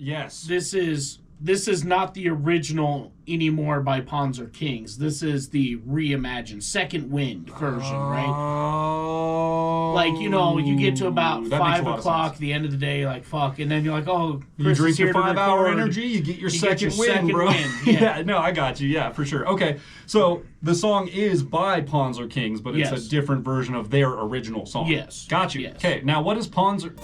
Yes. This is not the original anymore by Pawns or Kings. This is the reimagined Second Wind version, right? Like, you get to about 5 o'clock, the end of the day, like, fuck, and then you're like, oh, Chris you drink is here your to 5-hour record. energy, you get your second wind, bro. Wind, yeah. No, I got you. Yeah, for sure. Okay, so the song is by Pawns or Kings, but it's a different version of their original song. Yes. Got you. Yes. Okay, now what is Pawns or...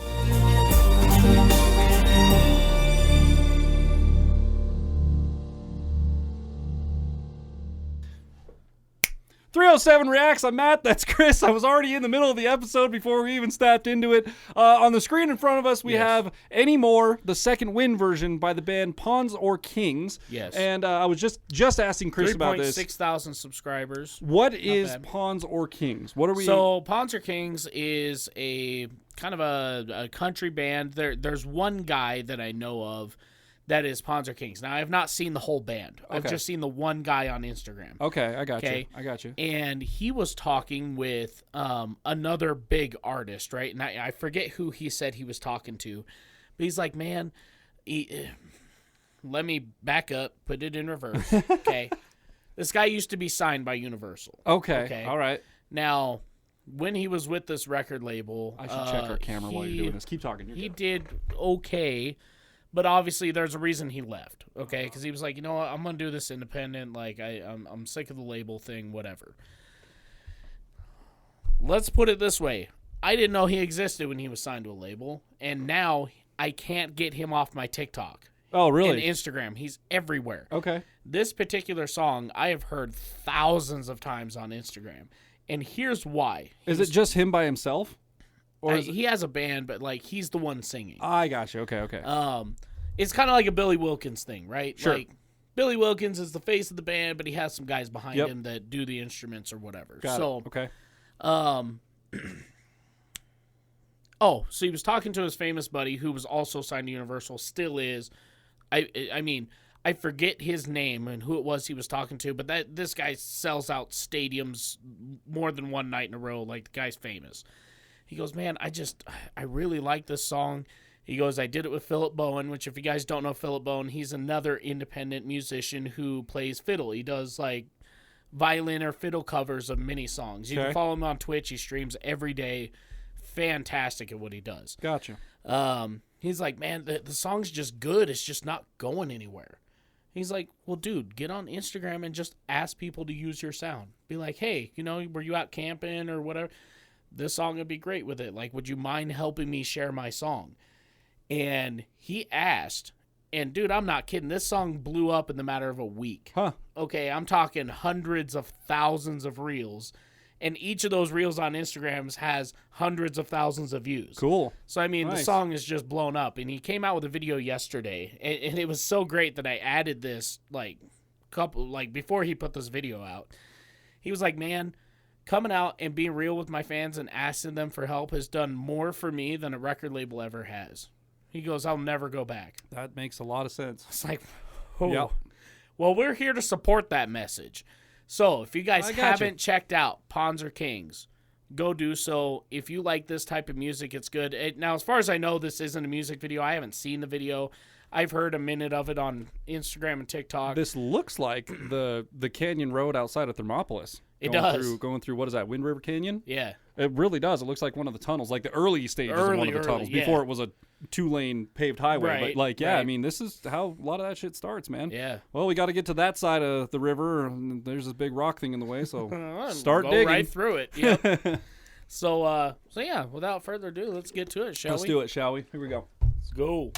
307 Reacts. I'm Matt. That's Chris. I was already in the middle of the episode before we even stepped into it. On the screen in front of us, we have Anymore, the Second Wind version by the band Pawns or Kings. Yes. And I was just asking Chris about this. 3,600 subscribers. What is Pawns or Kings? What are we? So Pawns or Kings is a kind of a country band. There's one guy that I know of that is Pawns or Kings. Now, I have not seen the whole band. I've just seen the one guy on Instagram. Okay, I got you. And he was talking with another big artist, right? And I forget who he said he was talking to. But he's like, man, let me back up, put it in reverse, okay? This guy used to be signed by Universal. Okay, all right. Now, when he was with this record label... I should check our camera while you're doing this. Keep talking. He did okay. But obviously, there's a reason he left, okay? Because he was like, you know what, I'm going to do this independent. Like, I'm sick of the label thing, whatever. Let's put it this way. I didn't know he existed when he was signed to a label, and now I can't get him off my TikTok. Oh, really? And Instagram. He's everywhere. Okay. This particular song, I have heard thousands of times on Instagram, and here's why. Is it just him by himself? Or he has a band, but like he's the one singing. I got you. Okay. It's kind of like a Billy Wilkins thing, right? Sure. Like Billy Wilkins is the face of the band, but he has some guys behind him that do the instruments or whatever. Got it. Okay. So he was talking to his famous buddy who was also signed to Universal, still is. I mean, I forget his name and who it was he was talking to, but this guy sells out stadiums more than one night in a row. Like, the guy's famous. He goes, man, I really like this song. He goes, I did it with Philip Bowen, which if you guys don't know Philip Bowen, he's another independent musician who plays fiddle. He does like violin or fiddle covers of many songs. You can follow him on Twitch. He streams every day. Fantastic at what he does. Gotcha. He's like, man, the song's just good. It's just not going anywhere. He's like, well, dude, get on Instagram and just ask people to use your sound. Be like, hey, were you out camping or whatever? This song would be great with it. Like, would you mind helping me share my song? And he asked, and dude, I'm not kidding. This song blew up in the matter of a week. Huh. Okay, I'm talking hundreds of thousands of reels. And each of those reels on Instagram has hundreds of thousands of views. Cool. So, I mean, nice. The song is just blown up. And he came out with a video yesterday. And it was so great that I added this, before he put this video out. He was like, man, coming out and being real with my fans and asking them for help has done more for me than a record label ever has. He goes, I'll never go back. That makes a lot of sense. It's like, oh. Yep. Well, we're here to support that message. So if you guys haven't checked out Pawns or Kings, go do so. If you like this type of music, it's good. Now, as far as I know, this isn't a music video. I haven't seen the video. I've heard a minute of it on Instagram and TikTok. This looks like the Canyon Road outside of Thermopolis. It does. Going through, what is that, Wind River Canyon? Yeah. It really does. It looks like one of the tunnels, like the early stages of one of the tunnels, before it was a 2-lane paved highway. Right, But, I mean, this is how a lot of that shit starts, man. Yeah. Well, we got to get to that side of the river, and there's this big rock thing in the way, so start digging. Go right through it, yep. So, yeah, without further ado, let's get to it, shall we? Let's do it, shall we? Here we go. Let's go.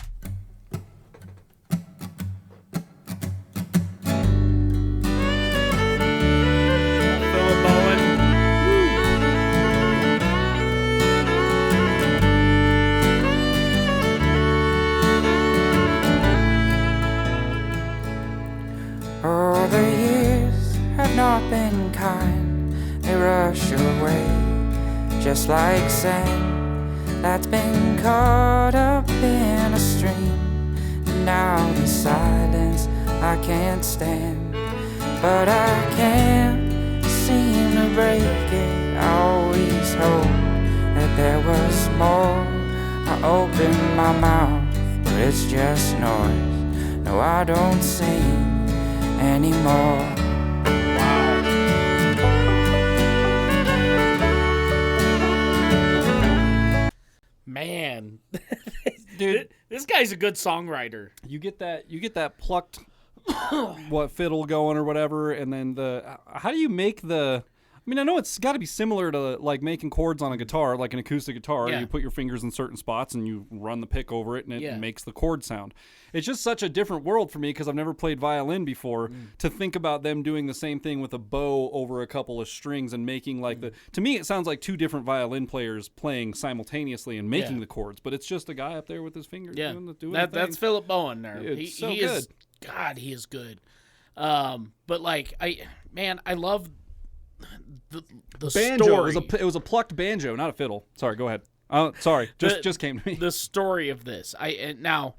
Not been kind, they rush away just like sand that's been caught up in a stream. And now the silence I can't stand, but I can't seem to break it. I always hope that there was more. I open my mouth, but it's just noise. No, I don't sing anymore. Man, Dude, this guy's a good songwriter. you get that plucked fiddle going or whatever, and then how do you make the? I mean, I know it's got to be similar to like making chords on a guitar, like an acoustic guitar. Yeah. You put your fingers in certain spots and you run the pick over it, and it makes the chord sound. It's just such a different world for me because I've never played violin before. To think about them doing the same thing with a bow over a couple of strings and making like to me, it sounds like two different violin players playing simultaneously and making the chords. But it's just a guy up there with his fingers doing the thing. That's Philip Bowen there. It's so he good. Is, God, he is good. But like I love the banjo. story. It was a plucked banjo, not a fiddle. Sorry, go ahead. Sorry, just came to me. The story of this. Now,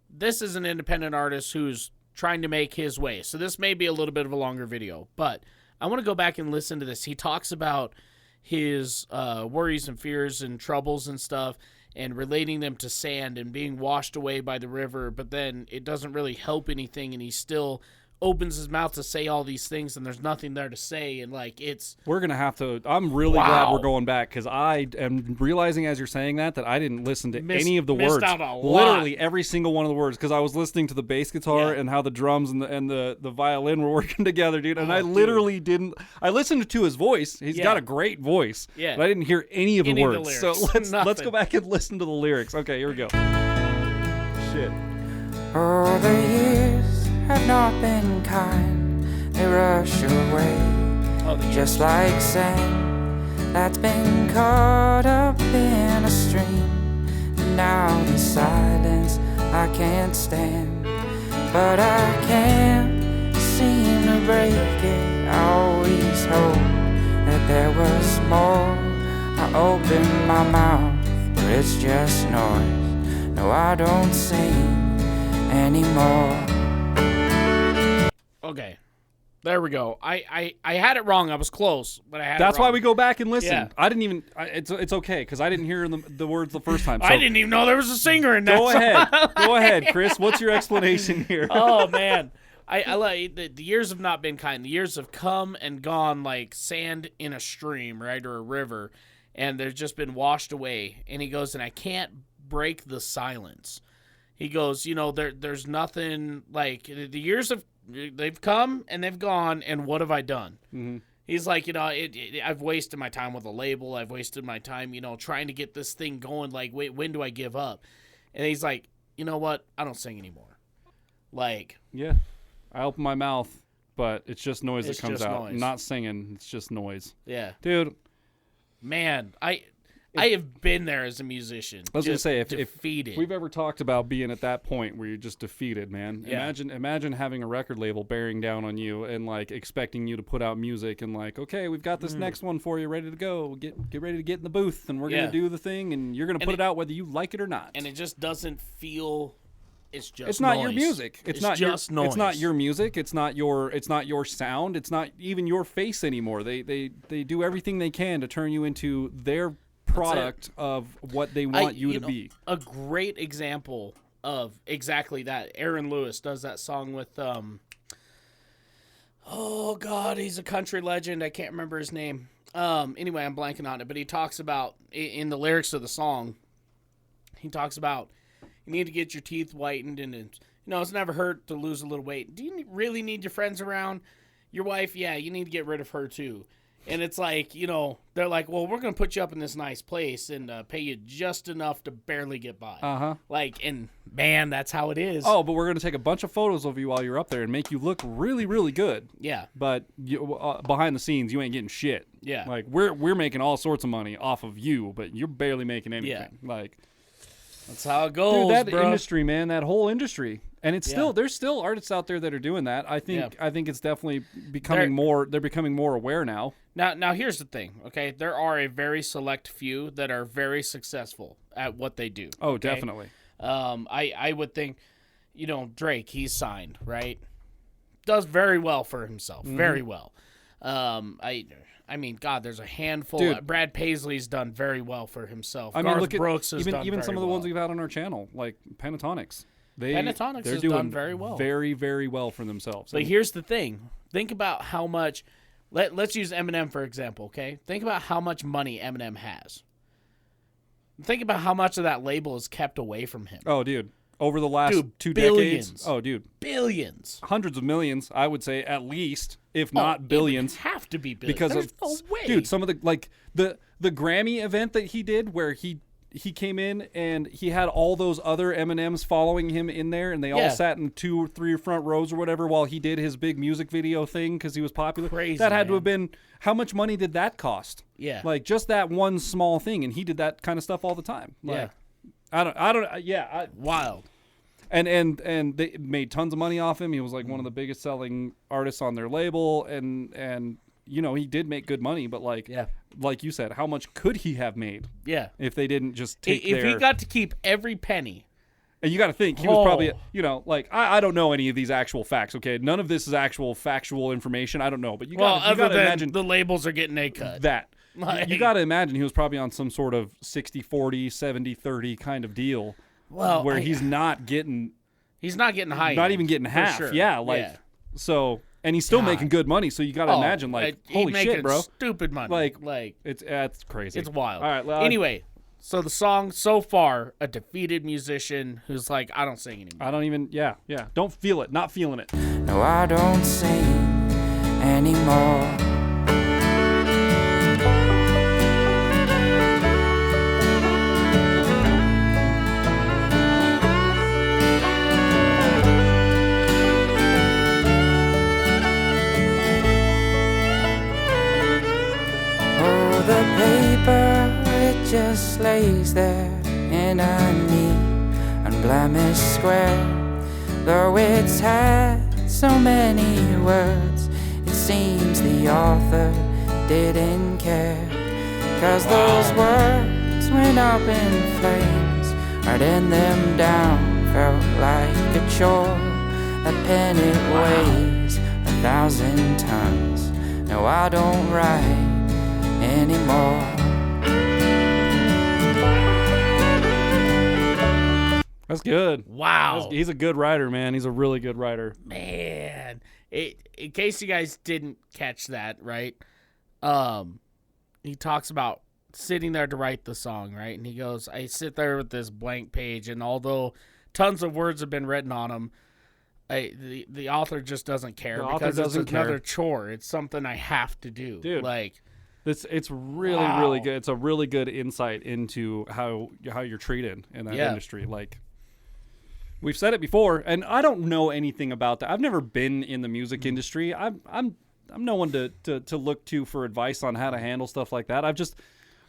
this is an independent artist who's trying to make his way. So this may be a little bit of a longer video, but I want to go back and listen to this. He talks about his worries and fears and troubles and stuff, and relating them to sand and being washed away by the river, but then it doesn't really help anything, and he still opens his mouth to say all these things, and there's nothing there to say, and like we're gonna have to. I'm really glad we're going back because I am realizing as you're saying that I didn't listen to any of the words. Out a lot. Literally every single one of the words because I was listening to the bass guitar and how the drums and the violin were working together, dude. And I literally didn't. I listened to his voice. He's got a great voice. Yeah. But I didn't hear any of the words. So let's go back and listen to the lyrics. Okay, here we go. Shit. Oh, the years have not been kind, they rush away, just like sand that's been caught up in a stream. And now the silence I can't stand, but I can't seem to break it. I always hope that there was more. I open my mouth, but it's just noise. No, I don't sing anymore. Okay, there we go. I had it wrong. I was close, but I had That's it wrong. why we go back and listen. Yeah. I didn't even. It's okay because I didn't hear the words the first time. So I didn't even know there was a singer in that go song. ahead. Go ahead, Chris. What's your explanation here? Oh man, I like the years have not been kind. The years have come and gone like sand in a stream, right, or a river, and they've just been washed away. And he goes, and I can't break the silence. He goes, there's nothing like the years they've come and they've gone, and what have I done? Mm-hmm. He's like, I've wasted my time with a label. I've wasted my time, trying to get this thing going. Like, wait, when do I give up? And he's like, you know what? I don't sing anymore. Like, yeah, I open my mouth, but it's just noise that comes out. Noise. I'm not singing. It's just noise. Yeah, dude. Man, I have been there as a musician. I was gonna say if we've ever talked about being at that point where you're just defeated, man. Yeah. Imagine having a record label bearing down on you and like expecting you to put out music and like, okay, we've got this next one for you, ready to go. Get ready to get in the booth and we're gonna do the thing and you're gonna put it out whether you like it or not. And it just doesn't feel. It's not noise. your music. It's not just your, noise. It's not your music. It's not your sound. It's not even your face anymore. They do everything they can to turn you into their product of what they want you to be. A great example of exactly that. Aaron Lewis does that song with oh god, he's a country legend. I can't remember his name. Anyway, I'm blanking on it, but he talks about in the lyrics of the song, he talks about you need to get your teeth whitened and it's never hurt to lose a little weight. Do you really need your friends around? Your wife, yeah, you need to get rid of her too. And it's like, they're like, well, we're going to put you up in this nice place and pay you just enough to barely get by. Uh-huh. Like, and man, that's how it is. Oh, but we're going to take a bunch of photos of you while you're up there and make you look really, really good. Yeah. But behind the scenes, you ain't getting shit. Yeah. Like, we're making all sorts of money off of you, but you're barely making anything. Yeah. Like, that's how it goes, dude, that bro. industry, man, that whole industry. And it's there's still artists out there that are doing that. I think it's definitely becoming they're becoming more aware now. Now here's the thing, okay? There are a very select few that are very successful at what they do. Oh, okay? definitely. I would think, Drake, he's signed, right? Does very well for himself, very well. I mean, God, there's a handful. Dude. Brad Paisley's done very well for himself. I mean, Garth look at Brooks has done even very some of the well. ones we've had on our channel, like Pentatonics. They're has doing done very well. Very, very well for themselves. But here's the thing. Think about how much... Let's use Eminem, for example, okay? Think about how much money Eminem has. Think about how much of that label is kept away from him. Oh, dude. Over the last 2 billions. decades. Oh, dude. Billions. Hundreds of millions, I would say, at least, if not billions. It would have to be billions. Because There's no way. Dude, some of the, like, the Grammy event that he did where he came in and he had all those other M&Ms following him in there, and they all sat in 2 or 3 front rows or whatever while he did his big music video thing because he was popular. Crazy, that had to have been, how much money did that cost? Yeah. Like, just that one small thing, and he did that kind of stuff all the time. Like, Wild. And they made tons of money off him. He was like one of the biggest selling artists on their label, and you know, he did make good money, but like you said, how much could he have made? Yeah. If they didn't just take if he got to keep every penny. And you got to think, he was probably, you know, like, I don't know any of these actual facts, okay? None of this is actual factual information. I don't know, but you got to imagine the labels are getting a cut. That. Like, you got to imagine he was probably on some sort of 60-40, 70-30 kind of deal. Well, where he's not getting high. Not even getting half. Sure. Yeah, like so, and he's still making good money, so you got to imagine, like, holy shit, bro. Stupid money. Like it's crazy. It's wild. All right, well, anyway, so the song so far, a defeated musician who's like, I don't sing anymore. I don't even don't feel it. Not feeling it. No, I don't sing anymore. The paper, it just lays there in a neat, unblemished square. Though it's had so many words, it seems the author didn't care. 'Cause those words went up in flames, writing them down felt like a chore. That pen, it weighs 1,000 tons. No, I don't write anymore. That's good. Wow. He's a good writer, man. He's a really good writer. Man. In case you guys didn't catch that, right? He talks about sitting there to write the song, right? And he goes, I sit there with this blank page, and although tons of words have been written on them, the author just doesn't care because it's another chore. It's something I have to do. Dude. Like, it's really, really good. It's a really good insight into how you're treated in that industry. Like, we've said it before, and I don't know anything about that. I've never been in the music industry. I'm no one to look to for advice on how to handle stuff like that.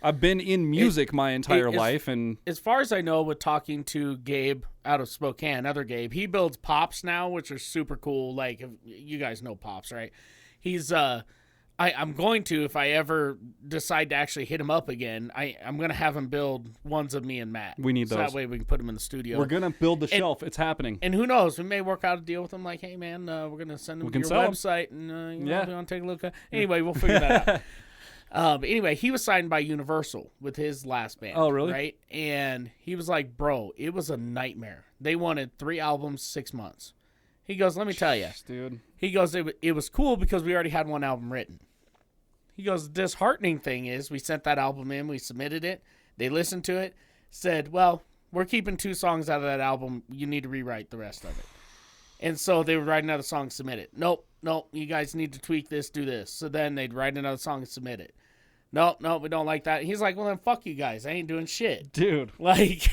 I've been in music my entire life, and as far as I know, with talking to Gabe out of Spokane, other Gabe, he builds pops now, which are super cool. Like, you guys know pops, right? He's I'm going to, if I ever decide to actually hit him up again, I'm going to have him build ones of me and Matt. We need those. That way we can put them in the studio. We're going to build the shelf. It's happening. And who knows? We may work out a deal with him like, hey, man, we're going to send him to your website. And you know, we want to take a look. Anyway, we'll figure that out. But anyway, he was signed by Universal with his last band. Oh, really? Right? And he was like, bro, it was a nightmare. They wanted 3 albums, 6 months. He goes, let me tell you. Dude. He goes, it was cool because we already had one album written. He goes, the disheartening thing is we sent that album in, we submitted it, they listened to it, said, well, we're keeping 2 songs out of that album, you need to rewrite the rest of it. And so they would write another song, submit it. Nope, you guys need to tweak this, do this. So then they'd write another song and submit it. Nope, we don't like that. He's like, well, then fuck you guys, I ain't doing shit. Dude. Like...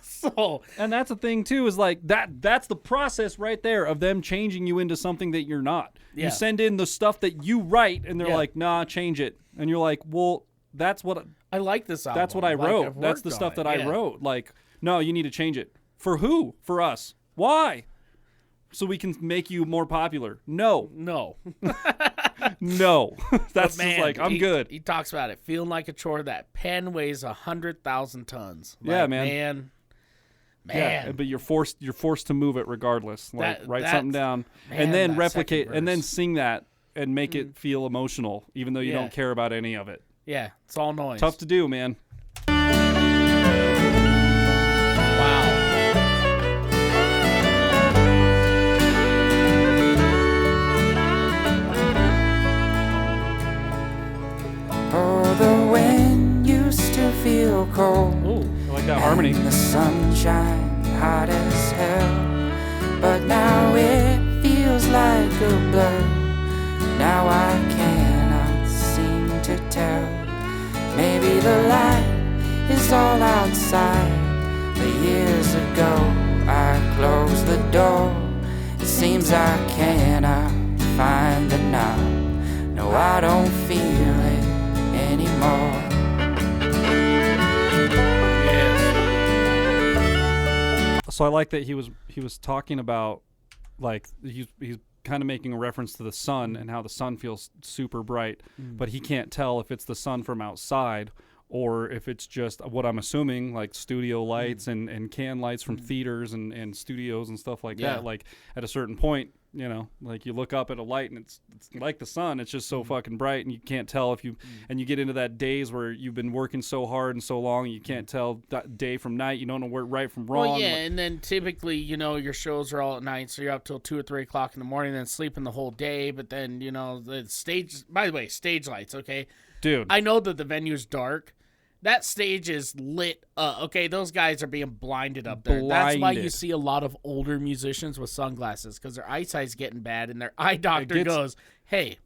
So, and that's the thing too, is like that's the process right there of them changing you into something that you're not. Yeah. You send in the stuff that you write and they're like, nah, change it. And you're like, well, that's what I like this album. That's what I wrote. That's the stuff that I wrote. Like, no, you need to change it. For who? For us. Why? So we can make you more popular. No. No. That's just like, I'm good. He talks about it feeling like a chore. That pen weighs 100,000 tons. Like, yeah, man. Yeah, but you're forced to move it regardless. Like, write something down and then replicate and then sing that and make it feel emotional, even though you don't care about any of it. Yeah, it's all noise. Tough to do, man. Wow. Oh, the wind used to feel cold. Ooh, I like that harmony. And the sunshine hot as hell. But now it feels like a blur. Now I cannot seem to tell. Maybe the light is all outside. But years ago I closed the door. It seems I cannot find the knob. No, I don't feel it anymore. So I like that he was talking about, like, he's kind of making a reference to the sun and how the sun feels super bright, but he can't tell if it's the sun from outside or if it's just what I'm assuming, like studio lights and can lights from theaters and studios and stuff like that. Like at a certain point, you know, like you look up at a light and it's like the sun. It's just so fucking bright, and you can't tell if you and you get into that days where you've been working so hard and so long, you can't tell that day from night. You don't know where right from wrong. Well, yeah, and then typically, you know, your shows are all at night, so you're up till 2 or 3 o'clock in the morning, and then sleeping the whole day. But then, you know, the stage. By the way, stage lights. Okay, dude. I know that the venue's dark. That stage is lit up. Okay, those guys are being blinded up there. That's why you see a lot of older musicians with sunglasses, because their eyesight's getting bad, and their eye doctor goes, hey,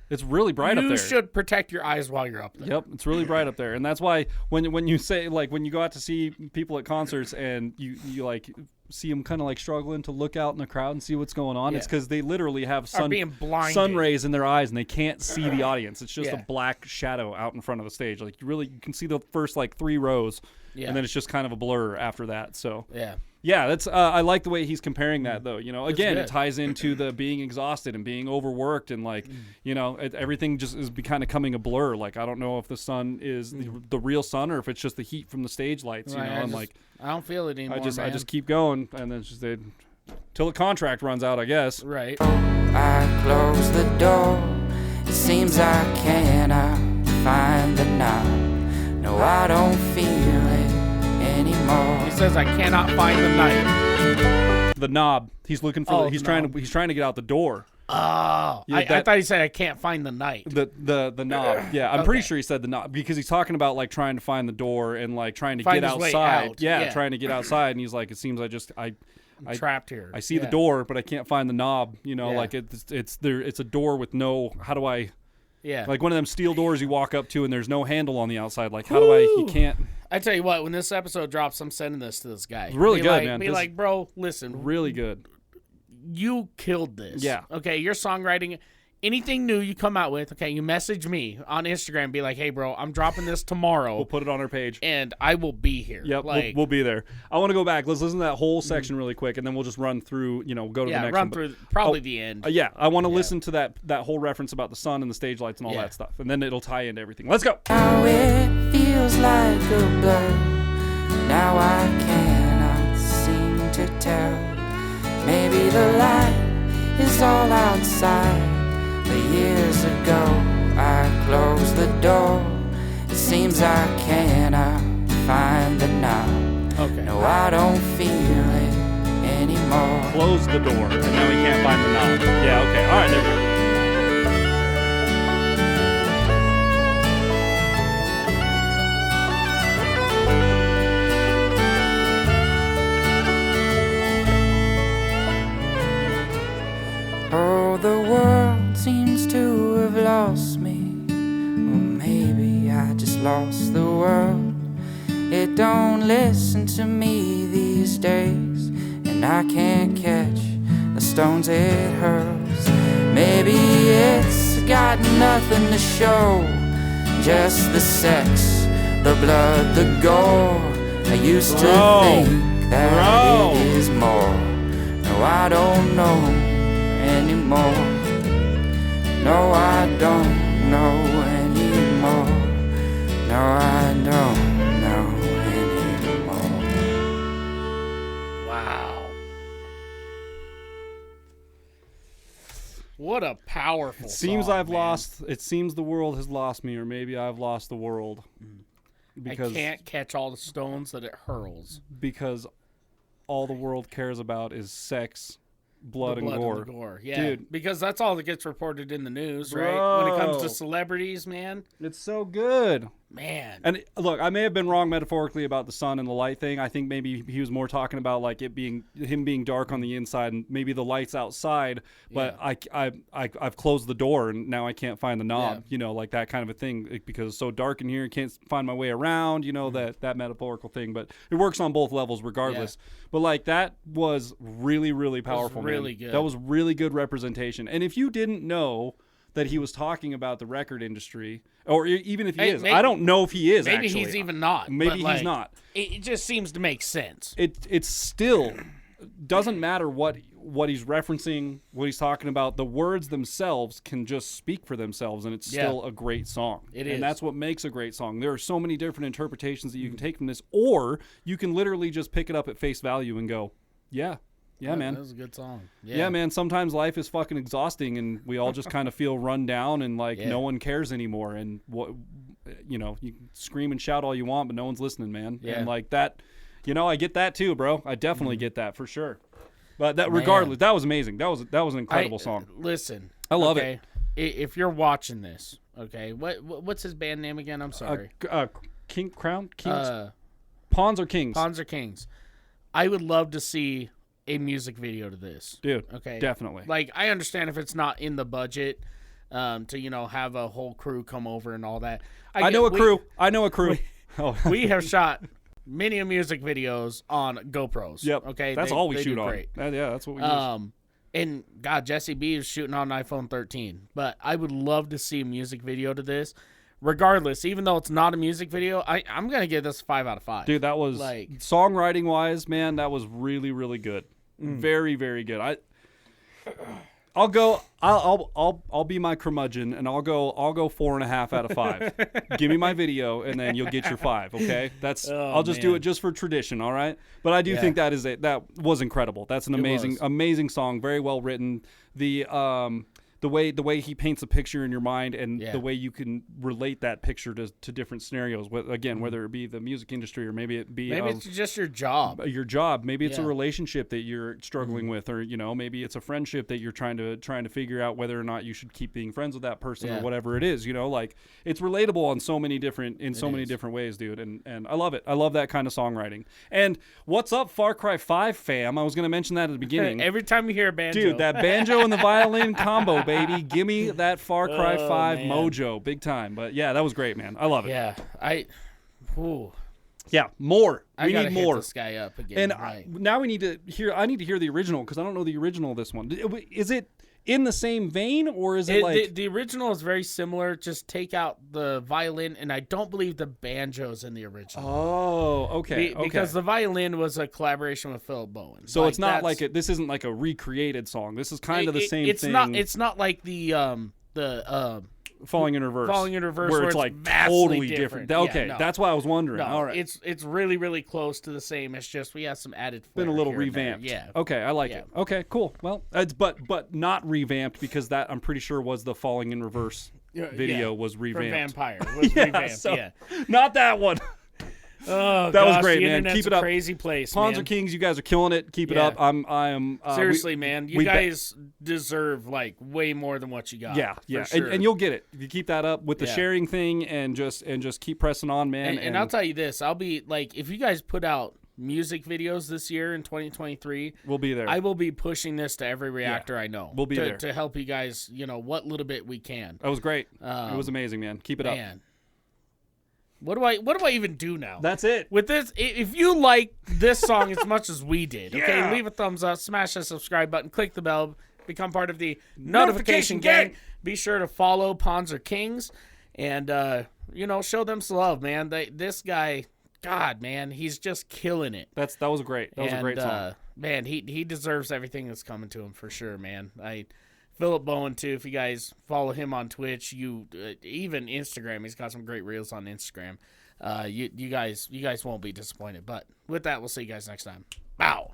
it's really bright up there. You should protect your eyes while you're up there. Yep, it's really bright up there. And that's why when you say, like, when you go out to see people at concerts and you like see them kind of like struggling to look out in the crowd and see what's going on, it's because they literally have sun rays in their eyes and they can't see the audience. It's just a black shadow out in front of the stage. Like you can see the first like 3 rows, and then it's just kind of a blur after that. So yeah, that's I like the way he's comparing that, though. You know, again, it ties into the being exhausted and being overworked, and like you know, everything just is kind of coming a blur. Like I don't know if the sun is the real sun or if it's just the heat from the stage lights. You know, and like I don't feel it anymore. I just keep going, and then it's just till the contract runs out, I guess. Right. I close the door. It seems I cannot find the knob. No, I don't feel it anymore. He says I cannot find the knife. The knob. He's looking for. He's trying to get out the door. Oh, I thought he said I can't find the knife. The knob. Yeah, I'm pretty sure he said the knob, because he's talking about like trying to find the door and like trying to get outside. Yeah, trying to get outside, and he's like, it seems I'm trapped here. I see the door, but I can't find the knob. You know, like it's there. It's a door with no. How do I? Yeah. Like one of them steel doors you walk up to and there's no handle on the outside. Like, how do I? You can't. I tell you what, when this episode drops, I'm sending this to this guy. Really good, man. Be like, bro, listen. Really good. You killed this. Yeah. Okay, your songwriting, anything new you come out with, okay, you message me on Instagram, be like, hey, bro, I'm dropping this tomorrow. We'll put it on our page. And I will be here. Yep, like, we'll be there. I want to go back. Let's listen to that whole section really quick, and then we'll just run through, go to the next one. Yeah, run through probably the end. Yeah, I want to listen to that whole reference about the sun and the stage lights and all that stuff, and then it'll tie into everything. Let's go. Now it feels like a blur. Now I cannot seem to tell. Maybe the light is all outside. But years ago I closed the door. It seems I cannot find the knob. Okay. No, I don't feel it anymore. Close the door, and now we can't find the knob. Yeah, okay. All right, there we go. Oh, the world seems to have lost me. Or maybe I just lost the world. It don't listen to me these days, and I can't catch the stones it hurls. Maybe it's got nothing to show, just the sex, the blood, the gore. I used to think that it is more. No, I don't know anymore. No, I don't know anymore. No, I don't know anymore. Wow. What a powerful Seems song, I've man. lost. It seems the world has lost me, or maybe I've lost the world. Because I can't catch all the stones that it hurls. Because all the world cares about is sex, blood, and gore. Yeah, dude. Because that's all that gets reported in the news, Bro. right? When it comes to celebrities, man. It's so good. Man. And look, I may have been wrong metaphorically about the sun and the light thing. I think maybe he was more talking about like him being dark on the inside and maybe the lights outside. But yeah. I've closed the door and now I can't find the knob. You know, like that kind of a thing because it's so dark in here. I can't find my way around. You know that metaphorical thing. But it works on both levels regardless. Yeah. But like that was really really powerful. Really good. That was really good representation. And if you didn't know that he was talking about the record industry, or even if he is. I don't know if he is, maybe actually. He's even not. Maybe he's not. It just seems to make sense. It still doesn't matter what he's referencing, what he's talking about. The words themselves can just speak for themselves, and it's still a great song. It is. And that's what makes a great song. There are so many different interpretations that you can take from this, or you can literally just pick it up at face value and go, yeah, man. That was a good song. Yeah, man. Sometimes life is fucking exhausting, and we all just kind of feel run down, and like no one cares anymore. And you can scream and shout all you want, but no one's listening, man. Yeah. And like that, I get that too, bro. I definitely get that for sure. But regardless, that was amazing. That was an incredible song. Listen, I love it. If you're watching this, okay, what's his band name again? I'm sorry. Kings. Pawns or Kings. Pawns or Kings. I would love to see a music video to this, dude. Okay, definitely. Like, I understand if it's not in the budget, to have a whole crew come over and all that. I know a crew. We have shot many music videos on GoPros. Yep. Okay, that's all we shoot on. Great. That's what we use. And God, Jesse B is shooting on an iPhone 13, but I would love to see a music video to this. Regardless, even though it's not a music video, I'm gonna give this a 5 out of 5. Dude, that was like songwriting wise, man. That was really, really good. Very, very good. I'll be my curmudgeon and I'll go 4.5 out of 5. Give me my video and then you'll get your 5. Okay, I'll just do it just for tradition. All right, but I do think that was incredible. That's an amazing song. Very well written. The way he paints a picture in your mind and the way you can relate that picture to different scenarios, whether it be the music industry or maybe it's just your job. Maybe it's a relationship that you're struggling with, or maybe it's a friendship that you're trying to figure out whether or not you should keep being friends with that person or whatever it is. Like it's relatable on so many different ways, dude. And I love it. I love that kind of songwriting. And what's up, Far Cry 5 fam? I was going to mention that at the beginning. Every time you hear a banjo, dude, that banjo and the violin combo, baby. Give me that Far Cry 5 mojo, big time. But yeah, that was great, man. I love it. Yeah, yeah, more. We need more. Hit this guy up again. And now we need to hear. I need to hear the original because I don't know the original of this one. Is it in the same vein, or is it like the original is very similar? Just take out the violin, and I don't believe the banjo's in the original. Oh, okay. Because the violin was a collaboration with Philip Bowen. So it's not like this isn't like a recreated song. This is kind of the same thing. It's not like the Falling in Reverse. Where it's like totally different. Okay, that's why I was wondering. No, all right. It's really, really close to the same. It's just we have some added flair. Been a little revamped. Yeah. Okay, I like it. Okay, cool. Well, it's but not revamped because that I'm pretty sure was the Falling in Reverse video was revamped. For Vampire was revamped. Not that one. Oh, that was great, the man. Keep it up. Crazy place. Pawns or Kings, you guys are killing it. Keep it up. I am seriously, man. You guys deserve like way more than what you got. Yeah. Sure. And you'll get it if you keep that up with the sharing thing and just keep pressing on, man. And I'll tell you this, I'll be like, if you guys put out music videos this year in 2023, we'll be there. I will be pushing this to every reactor I know. We'll be there to help you guys. What little bit we can. That was great. It was amazing, man. Keep it up. What do I even do now? That's it. With this, if you like this song as much as we did, okay, leave a thumbs up, smash that subscribe button, click the bell, become part of the notification gang. Be sure to follow Pawns or Kings, and show them some love, man. This guy, God, man, he's just killing it. That was great. That was a great song. Man, he deserves everything that's coming to him for sure, man. Philip Bowen too. If you guys follow him on Twitch, even Instagram, he's got some great reels on Instagram. You guys won't be disappointed. But with that, we'll see you guys next time. Bow.